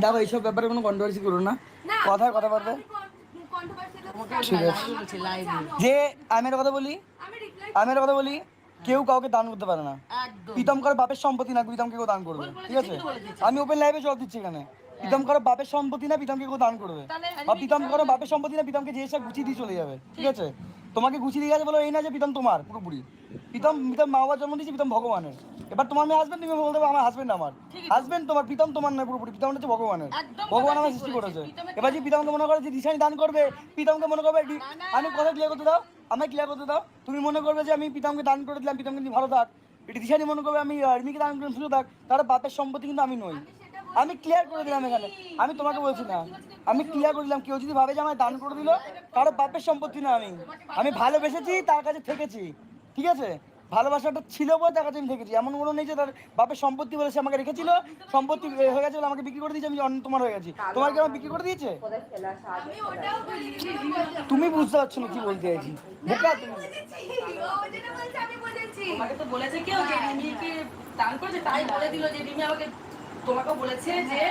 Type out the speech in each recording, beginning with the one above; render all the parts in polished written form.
দেখো এইসব ব্যাপারে কোনো কন্ট্রোভার্সি করো না, কথায় কথা বলবে। ঠিক আছে, যে আমি একটা কথা বলি, কেউ কাউকে দান করতে পারে না। প্রীতম কারো বাপের সম্পত্তি না, প্রীতমকে কেউ দান করবে, ঠিক আছে? আমি ওপেন লাইভে জবাব দিচ্ছি এখানে। প্রীতম কারো বাপের সম্পত্তি না, প্রীতমকে কেউ দান করবে। বা প্রীতম কারো বাপের সম্পত্তি না, প্রীতমকে যে এসে গুছিয়ে দিয়ে চলে যাবে, ঠিক আছে? তোমাকে গুছিয়ে দিয়ে গেছে বলো এই না যে প্রীতম তোমার পুরোপুরি। প্রীতম প্রীতম মা বাবার জন্ম দিয়েছে, প্রীতম ভগবানের। এবার তোমার মেয়ে হাজবেন্ড, তুমি বলতে পারো আমার হাজবেন্ড আমার হাজবেন্ড তোমার, প্রীতম তোমার নয় পুরোপুরি। প্রীতম হচ্ছে ভগবানের, ভগবান আমার সৃষ্টি করেছে। এবার যে প্রীতমকে মনে করে যে দিশানি দান করবে, প্রীতমকে মনে করবে আমি কথা ক্লিয়ার করতে দাও, আমায় ক্লিয়ার করতে দাও। তুমি মনে করবে যে আমি প্রীতমকে দান করে দিলাম, প্রীতম কিন্তু ভালো থাক। এটি দিশানি মনে করবে আমি রিমিকে দান করলাম সুযোগ থাক, তার বাপের সম্পত্তি কিন্তু আমি নই। আমি ক্লিয়ার করে দিলাম এখানে, আমি তোমাকে বলছি না, আমি ক্লিয়ার করে দিলাম। কেউ যদি ভাবে যে আমায় দান করে দিল, কারো বাপের সম্পত্তি না আমি। আমি ভালোবেসেছি, তার কাছে থেকেছি, ঠিক আছে? ভালোবাসাটা ছিল বলে তার কাছে আমি থেকেছি। এমন কোনো নেই যে তার বাপের সম্পত্তি বলে সে আমাকে রেখেছিল, সম্পত্তি হয়ে গেছে বলে আমাকে বিক্রি করে দিয়েছে, আমি অন্য তোমার হয়ে গেছি। তোমার কি আমার বিক্রি করে দিয়েছে? তুমি বুঝতে পারছো না কি বলতে চাইছি, বোকা তুমি। তোমাকে তো বলেছে কেউ যে রিমিকে দান করেছে, তাই বলে দিল যে রিমি আমাকে তোমাকে বলেছে যে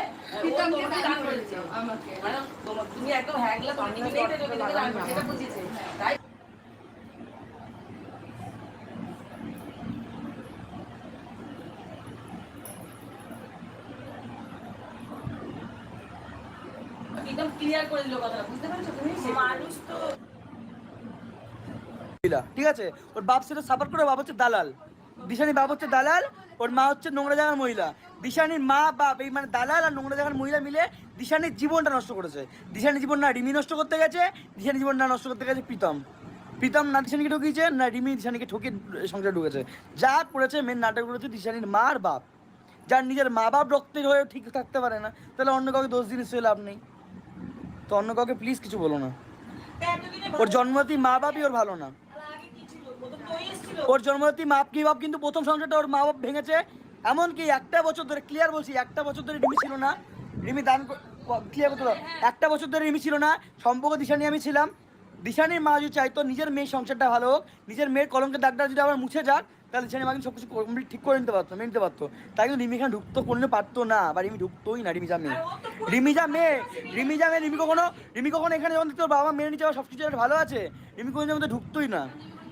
তোমাকে দান করেছে আমাকে, মানে তুমি একদম হ্যাগলা, তুমি রিমিকে দান করেছে এটা বুঝিয়েছে, তাই একদম ক্লিয়ার করে দিল কথাটা, বুঝতে পারছো তুমি? মানুষ তো ঠিক আছে, ওর বাপ সেটা সাপোর্ট করে, বাপ হচ্ছে দালাল। দিশানির বাপ হচ্ছে দালাল, ওর মা হচ্ছে নোংরা জায়গার মহিলা। দিশানির মা বাপ এই মানে দালাল আর নোংরা জায়গার মহিলা মিলে দিশানির জীবনটা নষ্ট করেছে। দিশানির জীবন না রিমি নষ্ট করতে গেছে, দিশানির জীবন না নষ্ট করতে গেছে প্রীতম। প্রীতম না দিশানিকে ঢুকিয়েছে, না রিমি দিশানিকে ঠকিয়ে সংসারে ঢুকেছে। যা করেছে মেন নাটক করেছে দিশানির মা আর বাপ। যার নিজের মা বাপ রক্তের হয়ে ঠিক থাকতে পারে না, তাহলে অন্য কাউকে দোষ দিন নিশ্চয়ই লাভ নেই। তো অন্য কাউকে প্লিজ কিছু বলো না। ওর জন্মদাত্রী মা বাপই ওর ভালো না। ওর জন্মদাত্রী মা কি বাপ কিন্তু প্রথম সংসারটা ওর মা বাপ ভেঙেছে। এমনকি একটা বছর ধরে, ক্লিয়ার বলছি, একটা বছর ধরে রিমি ছিল না। রিমি দান ক্লিয়ার করতে দাও, একটা বছর ধরে রিমি ছিল না। সম্পর্ক দিশানি আমি ছিলাম। দিশানির মা যদি চাইতো নিজের মেয়ের সংসারটা ভালো হোক, নিজের মেয়ের কলঙ্কের দাগটা যদি আবার মুছে যাক, তাহলে দিশানির মা কিন্তু সব কিছু কমপ্লিট ঠিক করে নিতে পারতো, মেনে নিতে পারতো। তাই কিন্তু রিমি এখানে ঢুকতে করলে পারতো না, বা রিমি ঢুকতোই না। রিমি যা মেয়ে, রিমি যা মেয়ে, রিমি যা মেয়ে, রিমি কখনো এখানে যখন দেখতো বাবা মেনে নিচ্ছে সব কিছু ভালো আছে, রিমি কোনো মধ্যে ঢুকতোই না।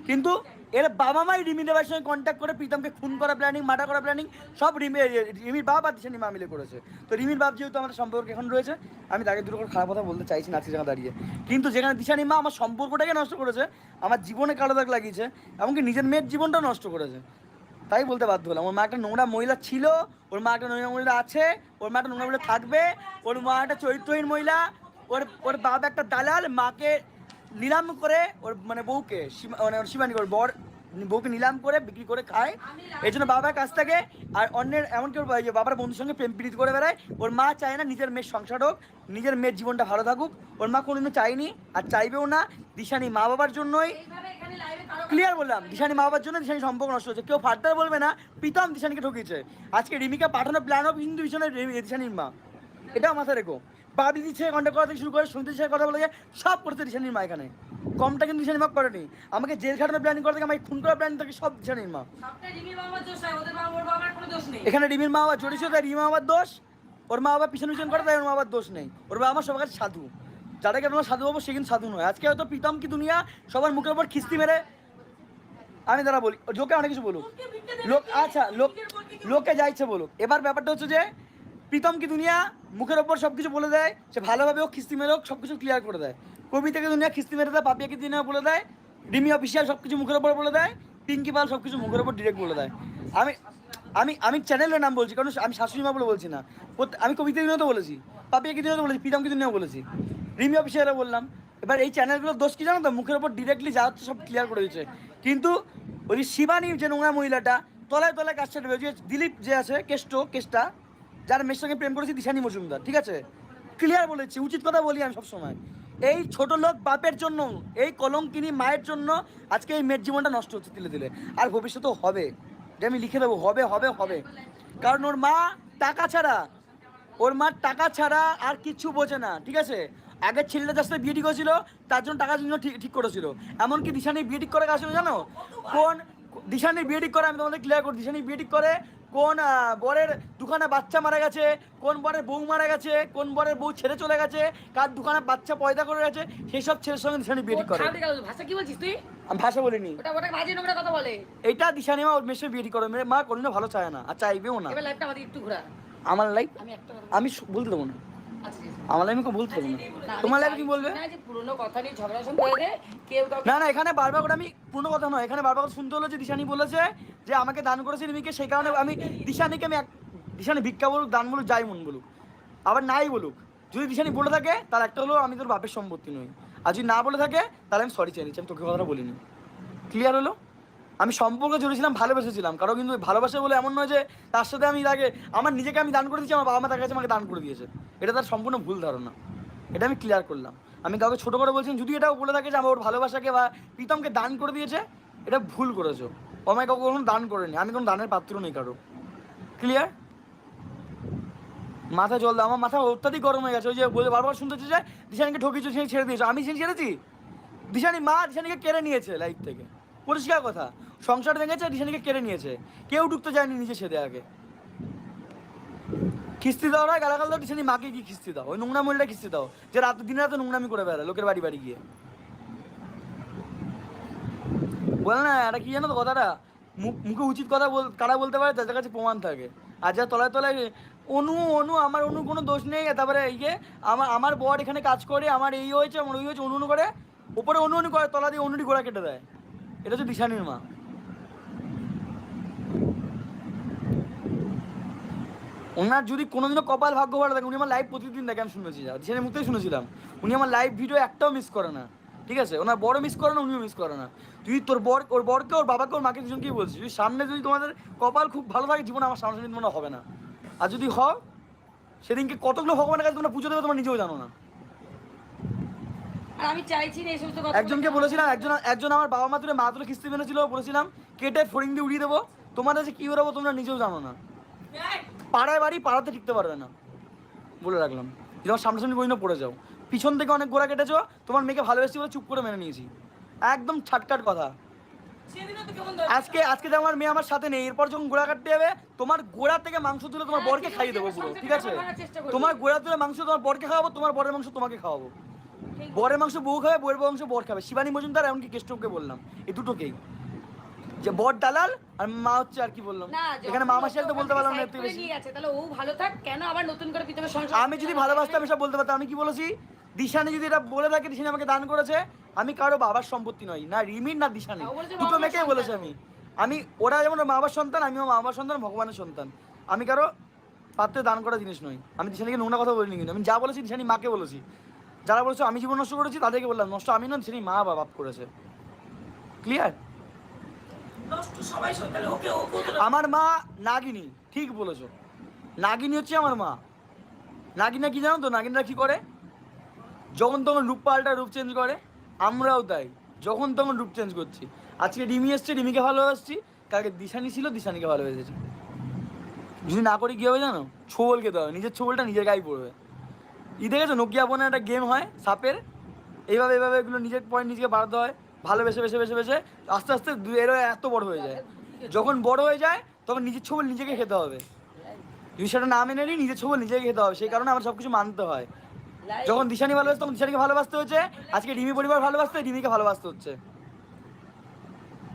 কিন্তু এর বাবা মাই রিমি দেবার সঙ্গে কন্ট্যাক্ট করে প্রীতমকে খুন করা প্ল্যানিং, মার্ডার করা প্ল্যানিং সব রিমির বাপ আর দিশানি মা মিলে করেছে। তো রিমির বাপ যেহেতু আমাদের সম্পর্ক এখন রয়েছে, আমি তাকে দুটো করে খারাপ কথা বলতে চাইছি না আজকে জায়গা দাঁড়িয়ে। কিন্তু যেখানে দিশানি মা আমার সম্পর্কটাকে নষ্ট করেছে, আমার জীবনে কালো দাগ লাগিয়েছে, এমনকি নিজের মেয়ের জীবনটাও নষ্ট করেছে, তাই বলতে বাধ্য হলাম। ওর মা একটা নোংরা মহিলা ছিল, ওর মা একটা নোংরা মহিলা আছে, ওর মা একটা নোংরা মহিলা থাকবে, ওর মা একটা চরিত্রহীন মহিলা, ওর ওর বাবা একটা দালাল, মাকে নিলাম করে ওর মানে বউকে মানে ওর শিবানী ওর বর বউকে নিলাম করে বিক্রি করে খায়, এই জন্য বাবার কাছ থেকে। আর অন্যের এমনকি ওর বাবার বন্ধুর সঙ্গে প্রেম প্রীতি করে বেড়ায়। ওর মা চায় না নিজের মেয়ের সংসার হোক, নিজের মেয়ের জীবনটা ভালো থাকুক। ওর মা কোনোদিনও চায়নি আর চাইবেও না। দিশানি মা বাবার জন্যই, ক্লিয়ার বললাম, দিশানি মা বাবার জন্য দিশানি সম্পর্ক নষ্ট হচ্ছে। কেউ ফার্দার বলবে না প্রীতম দিশানিকে ঠকিয়েছে। আজকে রিমিকা পাঠানোর প্ল্যান অফ হিন্দু দিশানির মা, এটাও মাথায় রেখো। বাবলি দিচ্ছে কন্ট্যাক্ট করা থেকে শুরু করে শুনতে দিচ্ছে কথা বলে সব করতে দিশানির মা। এখানে কমটা কিন্তু দিশানির মা করেনি। আমাকে জেল খাটানোর প্ল্যানিং করে থেকে, আমাকে খুন করার প্ল্যানিং থাকে সব দিশানির মা। এখানে রিমির মা বাবা জড়িয়েছে, তাই রিমা বাবার দোষ। ওর মা বাবা পিছন পিছন করে, তাই ওর মা বাবার দোষ নেই। ওর বাবা আমার সবার কাছে সাধু, যাদেরকে তোমার সাধু বাবু সে কিন্তু সাধু নয়। আজকে হয়তো প্রীতম কি দুনিয়া সবার মুখের উপর খিস্তি মেরে, আমি তারা বলি লোকে অনেক কিছু বলুক, লোক আচ্ছা লোকে যা ইচ্ছে বলুক। এবার ব্যাপারটা হচ্ছে যে প্রীতম কি দুনিয়া মুখের ওপর সব কিছু বলে দেয়, সে ভালোভাবে হোক খিস্তি মেরে হোক সব কিছু ক্লিয়ার করে দেয়। কবিতাকে দুনিয়া খিস্তি মেরে দেয়, পাপিয়াকে দুনিয়া বলে দেয়, রিমি অফিসিয়াল সব কিছু মুখের ওপর বলে দেয়, পিঙ্কি পাল সব কিছু মুখের ওপর ডিরেক্ট বলে দেয়। আমি আমি আমি চ্যানেলের নাম বলছি, কারণ আমি শাশুড়ি মা বলে বলছি না। আমি কবিতা দিনেও তো বলেছি, পাপিয়াকে দিনেও তো বলেছি, প্রীতমকে দিনেও বলেছি, রিমি অফিসিয়ালরা বললাম। এবার এই চ্যানেলগুলোর দোষ কি জানো তো, মুখের ওপর ডিরেক্টলি যা হচ্ছে সব ক্লিয়ার করে দিচ্ছে। কিন্তু ওই শিবানী যে নোংরা মহিলাটা তলায় তলায় কাজটা দেবে, যে দিলীপ যে আছে কেসটা যার মেয়ের সঙ্গে প্রেম করেছি দিশানি মজুমদার, ঠিক আছে, ক্লিয়ার বলেছি, উচিত কথা বলি আমি সবসময়। এই ছোট লোক বাপের জন্য, এই কলঙ্কিনী মায়ের জন্য আজকে এই মেয়ের জীবনটা নষ্ট হচ্ছে তিলে দিলে। আর ভবিষ্যতেও হবে, যে আমি লিখে দেবো, হবে হবে হবে। কারণ ওর মা টাকা ছাড়া, ওর মা টাকা ছাড়া আর কিচ্ছু বোঝে না, ঠিক আছে। আগের ছেলেটা যার সাথে বিয়ে ঠিক হয়েছিল তার জন্য টাকার জন্য ঠিক করেছিল। এমনকি দিশানি বিয়ে ঠিক করে আসলে জানো কোন দিশানি বিয়ে ঠিক করে, আমি তোমাদের ক্লিয়ার করি, দিশানি বিয়ে ঠিক করে কোন বরের দুখানা বাচ্চা মারা গেছে, কোন বরের বউ মারা গেছে, কোন বরের বউ ছেড়ে চলে গেছে, কার দুখানা বাচ্চা পয়দা করে গেছে, সেই সব ছেলের সঙ্গে দিশানি বিয়ে ঠিক করে। ভাষা কি বলছিস তুই? আমি ভাষা বলিনি, ওটা বাজে নোংরা কথা বলে। এটা দিশানি মা ওর মেয়ের সঙ্গে বিয়ে ঠিক করে। মেয়ে মা কোনোদিনও ভালো চায় না আর চাইবেও না। এবার লাইফটা আমাদের একটু ঘোরা। আমার লাইফ আমি একটা আমি বলতে দেবো না, আচ্ছা ঠিক আছে। আমার লাইফ আমি বলতে দেবো না। তোমার লাইফ কি বলবে? না যে পুরনো কথা নিয়ে ঝগড়া শুনতে হলে কেউ কাউকে না না, এখানে বারবার করে আমি পুরনো কথা নয়, এখানে বারবার করে শুনতে হলো যে দিশানি বলেছে যে আমাকে দান করেছে রিমিকে, সেই কারণে আমি দিশানিকে আমি দিশানি ভিক্ষা বলুক, দান বলুক, যাই মন বলুক, আবার নাই বলুক, যদি দিশানি বলে থাকে তার একটা হলো আমি তোর বাপের সম্পত্তি নই, আর যদি না বলে থাকে তাহলে আমি সরি চাই নিচ্ছি, আমি তোকে কথাটা বলিনি। ক্লিয়ার হলো? আমি সম্পর্কে জড়িয়েছিলাম, ভালোবেসেছিলাম কারণ, কিন্তু ভালোবাসা বলে এমন নয় যে তার সাথে আমি আগে আমার নিজেকে আমি দান করে দিয়েছি, আমার বাবা মা তার কাছে আমাকে দান করে দিয়েছে, এটা তার সম্পূর্ণ ভুল ধারণা। এটা আমি ক্লিয়ার করলাম। আমি কাউকে ছোটো করে বলছি, যদি এটাও বলে থাকে যে আমার ওর ভালোবাসাকে বা প্রীতমকে দান করে দিয়েছে, এটা ভুল করেছো। ও আমাকে কাউকে কখনো দান করেনি, আমি কোনো দানের পাত্র নেই কারো। ক্লিয়ার? মাথা জল দাও, আমার মাথা অত্যাধিক গরম হয়ে গেছে। ওই যে বলে বারবার শুনতেছে যে দিশানিকে ঠকিয়েছো, সে ছেড়ে দিয়েছো। আমি সেই ছেড়েছি? দিশানি মা দিশানিকে কেড়ে নিয়েছে লাইফ থেকে, পরিষ্কার কথা। সংসার ভেঙেছে, দিশানিকে কেড়ে নিয়েছে, কেউ ঢুকতে যায়নি নিজে ছেড়ে। আগে খিস্তি দাও না, গালাগাল দাও, দিশানি মাকে কি খিস্তি দাও, ওই নোংরা মহিলাটা খিস্তি দাও যে রাত দিনে রাতে নোংরামি করে বেড়ায় লোকের বাড়ি বাড়ি গিয়ে। বলে না এটা কি জানো তো কথাটা, মুখে উচিত কথা কারা বলতে পারে যাদের কাছে প্রমাণ থাকে। আর যা তলায় তলায় অনু আমার অনু কোনো দোষ নেই, তারপরে এই যে আমার বর এখানে কাজ করে, আমার এই হয়েছে, আমার ওই হয়েছে, অনু করে, ওপরে অনু করে, তলা দিয়ে অনুটি গোড়া কেটে দেয়। এটা হচ্ছে দিশানির মা। ওনার যদি কোনোদিনও কপাল ভাগ্য ভালো থাকে, উনি আমার লাইভ প্রতিদিন দেখে, আমি শুনেছি, দিশানির মুখতেই শুনেছিলাম, উনি আমার লাইভ ভিডিও একটাও মিস করে না। ঠিক আছে, ওনার বড় মিস করে না, উনিও মিস করে না। তুই তোর ওর বরকে, ওর বাবাকে, ওর মাকে দুজনকেই বলছিস, যদি সামনে যদি তোমাদের কপাল খুব ভালো থাকে, জীবনে আমার সামনে মনে হবে না। আর যদি হয় সেদিনকে কতগুলো ভগবানের কাছে তোমরা পুজো দেবে তোমরা নিজেও জানো না। আর আমি চাইছি না এই সমস্ত কথা। একজনকে বলেছিলাম, একজন আমার বাবা মা তুলে মা তুলে কিস্তি মেনেছিল, বলেছিলাম কেটে ফড়িং দিয়ে উড়িয়ে দেবো, তোমাদের যে কী বেরোবো তোমরা নিজেও জানো না। পাড়ায় বাড়ি, পাড়াতে টিকতে পারবে না, বলে রাখলাম। তোমার সামনাসামনি কোনোদিনও পড়ে যাও, পিছন থেকে অনেক গোড়া কেটেছো, তোমার মেয়েকে ভালোবেসেছি বলে চুপ করে মেনে নিয়েছি, একদম ছাটকাট কথা। আজকে যে আমার মেয়ে আমার সাথে নেই, এরপর যখন গোড়া কাটতে যাবে, তোমার গোড়া থেকে মাংস তুলে তোমার বরকে খাইয়ে দেবো পুরো, ঠিক আছে? তোমার গোড়া তুলে মাংস তোমার বরকে খাওয়াবো, তোমার বরের মাংস তোমাকে খাওয়াবো। বরের মাংস বউ খাবে, বউয়ের মাংস বর খাবে। শিবানী মজুমদার এমনকি কেষ্টকে বললাম, এই দুটোকেই, যে বর দালাল আর মা হচ্ছে, আর কি বললাম এখানে মা মাসি তো বলতে পারলাম না একটু বেশি। তাহলে ও ভালো থাক, কেন আবার নতুন করে প্রীতমের সংসার? আমি যদি ভালোবাসতাম এসব বলতে পারতাম। আমি কি বলেছি? দিশানি যদি এটা বলে থাকে দিশানি আমাকে দান করেছে, আমি কারো বাবার সম্পত্তি নই, না রিমির না দিশানি, দুটো মেয়েকেই বলেছে। আমি ওরা যেমন মা বাবার সন্তান, আমিও মা বাবার সন্তান, ভগবানের সন্তান। আমি কারো পাত্রে দান করা জিনিস নই। আমি দিশানিকে নোংরা কথা বলিনি, কিন্তু আমি যা বলেছি দিশানি মাকে বলেছি। যারা বলেছে আমি জীবন নষ্ট করেছি তাদেরকে বললাম নষ্ট আমি না, দিশানি মা বা বাপ করেছে। ক্লিয়ার? আমার মা নাগিনী, ঠিক বলেছো, নাগিনী হচ্ছে আমার মা। নাগিনা কি জানো তো, নাগিনরা কি করে? যখন তখন রূপ পাল্টা, রূপ চেঞ্জ করে। আমরাও তাই, যখন তখন রূপ চেঞ্জ করছি। আজকে রিমি এসছে, রিমিকে ভালোবাসছি, কালকে দিশানি ছিল, দিশানিকে ভালোবেসেছি। যদি না করি কী হবে জানো? ছোবল খেতে হবে, নিজের ছোবলটা নিজের গায়ে পড়বে। দেখেছো নোকিয়া ফোনে একটা গেম হয় সাপের, এইভাবে এইভাবে এগুলো নিজের পয়েন্ট নিজেকে বাড়াতে হয়, ভালোবেসে বেসে বেসে বেসে আস্তে আস্তে এর এত বড় হয়ে যায়। যখন বড় হয়ে যায় তখন নিজের ছোবল নিজেকে খেতে হবে। যদি সেটা না মেনে নিই, নিজের ছোবল নিজেকে খেতে হবে, সেই কারণে আমার সব কিছু মানতে হয়। যখন দিশানি ভালোবাসতে, তখন দিশানিকে ভালোবাসতে হচ্ছে। আজকে রিমি পরিবার ভালোবাসতে, রিমিকে ভালোবাসতে হচ্ছে।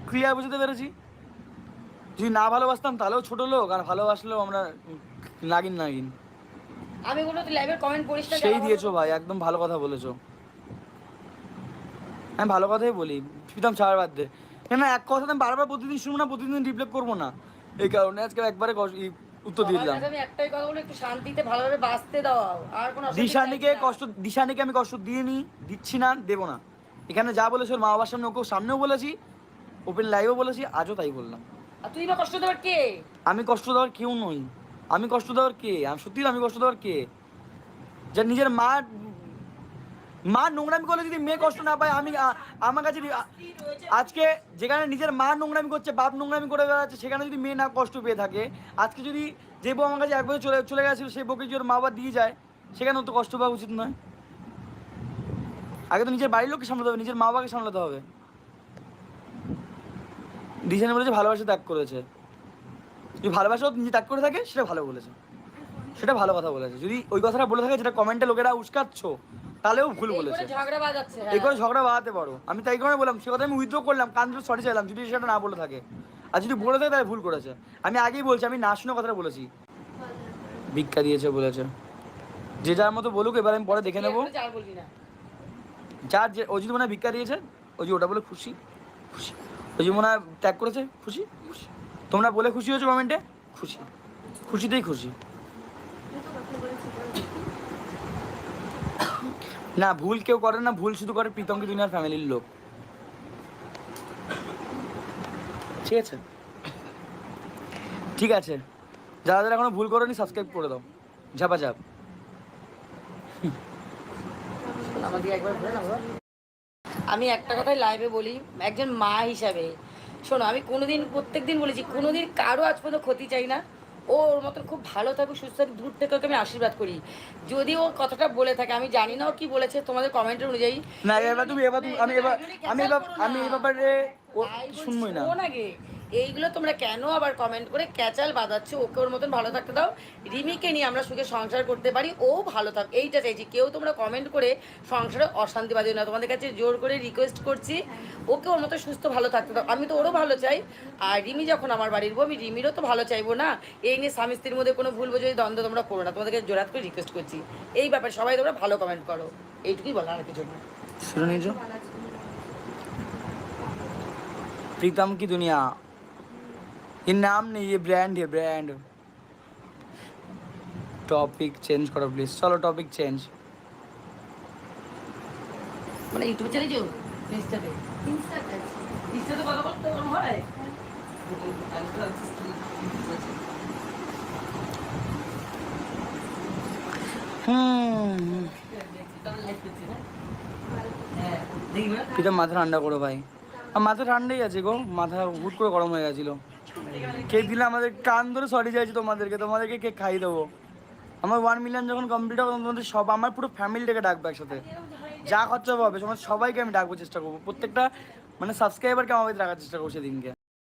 ক্লিয়ার বুঝতে পেরেছি? যদি না ভালোবাসতাম তাহলেও ছোট লোক, আর ভালোবাসলেও আমরা নাগিন নাগিন। আমি বলবো তুই লাইভের কমেন্ট পড়িস না। সেই দিয়েছো ভাই, একদম ভালো কথা বলেছো। আমি ভালো কথাই বলি, প্রীতম ছাড় বাদ দে। না এক কথা আমি বারবার প্রতিদিন শুনবো না, প্রতিদিন রিপ্লাই করবো না, এই কারণে আজকে একবারে উত্তর দিয়ে দিলাম। আমি একটাই কথা বলি, একটু শান্তিতে ভালোভাবে বাঁচতে দাও। আর কোনো দিশানিকে আমি কষ্ট দিইনি, দিচ্ছি না, দেবো না। এখানে যা বলেছে ওর মা বাবার সামনে, ওকেও সামনেও বলেছি, ওপেন লাইভও বলেছি, আজও তাই বললাম। আর তুই বা কষ্ট দেওয়ার কে? আমি কষ্ট দেওয়ার কেউ নই। আমি কষ্ট দেওয়ার কে? আমি সত্যি আমি কষ্ট দেওয়ার কে? যা নিজের মা নোংরামি করলে যদি মেয়ে কষ্ট না পায়, আমি আমার কাছে আজকে যেখানে নিজের মা নোংরামি করছে, বাপ নোংরামি করে বেড়াচ্ছে, সেখানে যদি মেয়ে না কষ্ট পেয়ে থাকে, আজকে যদি যে বউ আমার কাছে এক বছর চলে গেছিল, সেই বউকে যদি ওর মা বাবা দিয়ে যায়, সেখানেও তো কষ্ট পাওয়া উচিত নয়। আগে তো নিজের বাড়ির লোককে সামলাতে হবে, নিজের মা বাবাকে সামলাতে হবে। দিশানি বলেছে ভালোবাসা ত্যাগ করেছে, যদি ভালোবাসা নিজে ত্যাগ করে থাকে সেটা ভালো বলেছে, সেটা ভালো কথা বলেছে। যদি ওই কথাটা বলে থাকে যেটা কমেন্টে লোকেরা উস্কাচ্ছ, তাহলেও ভুল বলেছে। ঝগড়া বাজাচ্ছে, এই করে ঝগড়া বাড়াতে পারো, আমি তাই করে বললাম, সে কথা আমি উইথড্র করলাম, কান ধরে সরি চাইলাম যদি সেটা না বলে থাকে। আর যদি বলে থাকে তাহলে ভুল করেছে। আমি আগেই বলছি, আমি না শুনে কথাটা বলেছি। ভিক্ষা দিয়েছে বলেছে, যে যার মতো বলুক, এবার আমি পরে দেখে নেবো। যার যে ও যদি মনে হয় ভিক্ষা দিয়েছে, ওই যে ওটা বলে খুশি খুশি, ওই যে মনে হয় ত্যাগ করেছে খুশি খুশি। তোমরা বলে খুশি হয়েছো কমেন্টে, খুশি, খুশিতেই খুশি। না ভুল কেউ করে না, ভুল শুধু করে প্রীতমকে দুনিয়ার ফ্যামিলির লোক, ঠিক আছে? ঠিক আছে, যারা যারা এখনো ভুল করোনি সাবস্ক্রাইব করে দাও, ঝাপাঝাপ। আমি একটা কথাই লাইভে বলি, একজন মা হিসাবে শোনো, আমি কোনোদিন প্রত্যেকদিন বলেছি কোনোদিন কারো আজ পর্যন্ত ক্ষতি চাই না। ওর মতন খুব ভালো থাকুক, সুস্থ থাকুক, দূর থেকে ওকে আমি আশীর্বাদ করি। যদি ও কথাটা বলে থাকে, আমি জানি না ও কি বলেছে, তোমাদের কমেন্টের অনুযায়ী না এবার তুমি আমি এই ব্যাপারে ও শুনবই না। আগে এইগুলো তোমরা কেন আবার কমেন্ট করে ক্যাচাল বাঁধাচ্ছ? ওকে ওর মতন ভালো থাকতে দাও, রিমিকে নিয়ে আমরা সুখে সংসার করতে পারি, ও ভালো থাক, এইটা চাইছি। কেউ তোমরা কমেন্ট করে সংসারে অশান্তি বাঁধিও না, তোমাদের কাছে জোর করে রিকোয়েস্ট করছি, ওকে ওর মতো সুস্থ ভালো থাকতে দাও। আমি তো ওরও ভালো চাই, আর রিমি যখন আমার বাড়ির বউ, আমি রিমিরও তো ভালো চাইবো না। এই নিয়ে স্বামী স্ত্রীর মধ্যে কোনো ভুল বোঝাই দ্বন্দ্ব তোমরা করো না, তোমাদেরকে জোরাত করে রিকোয়েস্ট করছি এই ব্যাপারে। সবাই তোমরা ভালো কমেন্ট করো, এইটুকুই বলা, আর কিছু না। শুনে নিয়েছো? प्रीतम की दुनिया, ये नाम नहीं, ये ब्रांड है, ब्रांड। टॉपिक चेंज करो प्लीज, चलो टॉपिक चेंज। মানে ইউটিউব চ্যানেল ইনস্টাতে ইনস্টাতে কথা বলতে কেমন হয়? প্রীতম মাথা ঠান্ডা করো ভাই। আর মাথা ঠান্ডাই আছে গো, মাথা হুট করে গরম হয়ে গেছিলো। কেক দিলে আমাদের কান ধরে সরি চাইছি তোমাদেরকে কেক খাইয়ে দেবো। আমার 1 মিলিয়ন যখন কমপ্লিট হবে, তোমাদের সব আমার পুরো ফ্যামিলিটাকে ডাকবো একসাথে, যা খরচা হবে সবাইকে আমি ডাকবো, চেষ্টা করবো প্রত্যেকটা মানে সাবস্ক্রাইবারকে আমার বাড়িতে রাখার চেষ্টা করবো সেদিনকে।